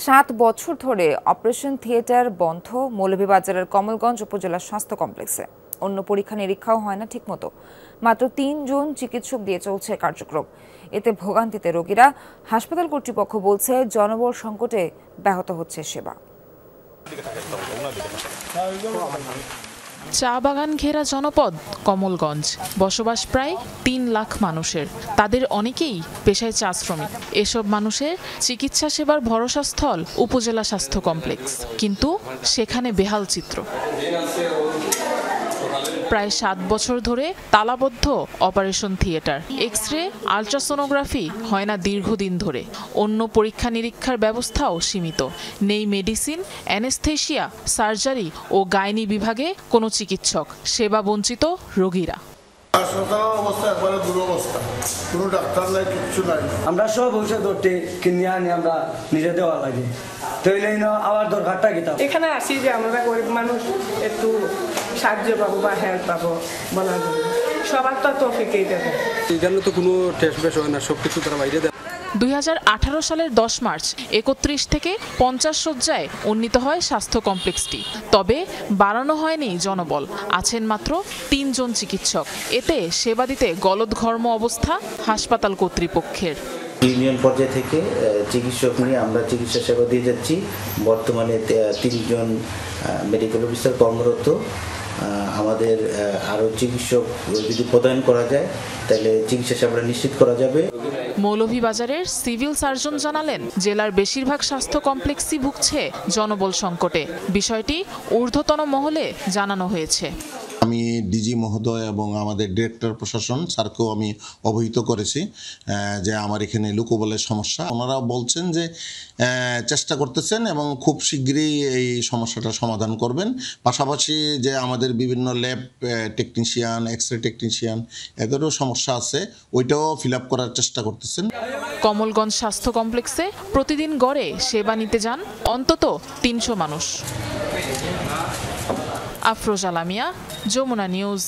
7 বছর ধরে operation theatre বন্ধ মৌলভীবাজারের কমলগঞ্জ উপজেলা স্বাস্থ্য কমপ্লেক্সে। অন্য পরীক্ষা নিরীক্ষাও হয় না ঠিকমতো। মাত্র 3 জন চিকিৎসক দিয়ে চলছে কার্যক্রম। এতে ভোগান্তিতে রোগীরা। হাসপাতাল কর্তৃপক্ষ বলছে জনবল সংকটে ব্যাহত হচ্ছে সেবা। চা বাগান ঘেরা জনপদ কমলগঞ্জ, বসবাস প্রায় 3 লাখ মানুষের। তাদের অনেকেই পেশায় চা শ্রমিক। এসব মানুষের চিকিৎসা সেবার ভরসাস্থল উপজেলা স্বাস্থ্য কমপ্লেক্স, কিন্তু সেখানে বেহাল চিত্র। প্রায় 7 বছর ধরে তালাবদ্ধ অপারেশন থিয়েটার, এক্স-রে, আলট্রাসোনোগ্রাফি হয় না দীর্ঘদিন ধরে। অন্য পরীক্ষা নিরীক্ষার ব্যবস্থাও সীমিত। নেই মেডিসিন, অ্যানেস্থেশিয়া, সার্জারি ও গাইনি বিভাগে কোনো চিকিৎসক। সেবা বঞ্চিত রোগীরা। আমরা সব ঔষধ কিনে আনি, আমরা নিজে দেওয়া লাগে। আবার দরকারটা কি? এখানে আসি যে আমরা গরিব মানুষ একটু সাহায্য পাবো বা হেল্প পাবো বলার জন্য। সবার তো তৌফিকই দেবে। এখানে তো কোনো টেস্ট বেশ হয় না, সবকিছু তারা বাইরে দেয়। 2018 সালের 10 মার্চ 31 থেকে 50 শয্যায় উন্নীত হয় স্বাস্থ্য কমপ্লেক্সটি। তবে বাড়ানো হয়নি জনবল। আছেন মাত্র 3 জন চিকিৎসক। এতে সেবা দিতে গলদঘর্ম অবস্থা হাসপাতাল কর্তৃপক্ষের। ইউনিয়ন পর্যায় থেকে চিকিৎসক নিয়ে আমরা চিকিৎসা সেবা দিয়ে যাচ্ছি। বর্তমানে 3 জন মেডিকেল অফিসার কর্মরত। আমাদের আরও চিকিৎসক যদি প্রদান করা যায় তাহলে চিকিৎসা সেবা নিশ্চিত করা যাবে। মৌলভীবাজারের সিভিল সার্জন জানালেন, জেলার বেশিরভাগ স্বাস্থ্য কমপ্লেক্সই ভুগছে জনবল সংকটে। বিষয়টি ঊর্ধ্বতন মহলে জানানো হয়েছে। আমি ডিজি মহোদয় এবং আমাদের ডিরেক্টর প্রশাসন স্যারকেও আমি অবহিত করেছি যে আমার এখানে লোকবলের সমস্যা। ওনারা বলছেন যে চেষ্টা করতেছেন এবং খুব শীঘ্রই এই সমস্যাটা সমাধান করবেন। পাশাপাশি যে আমাদের বিভিন্ন ল্যাব টেকনিশিয়ান, এক্স-রে টেকনিশিয়ান, এদেরও সমস্যা আছে, ওইটাও ফিল আপ করার চেষ্টা করতেছেন। কমলগঞ্জ স্বাস্থ্য কমপ্লেক্সে প্রতিদিন গড়ে সেবা নিতে যান অন্তত 300 মানুষ। আফরোজা লামিয়া, যমুনা নিউজ।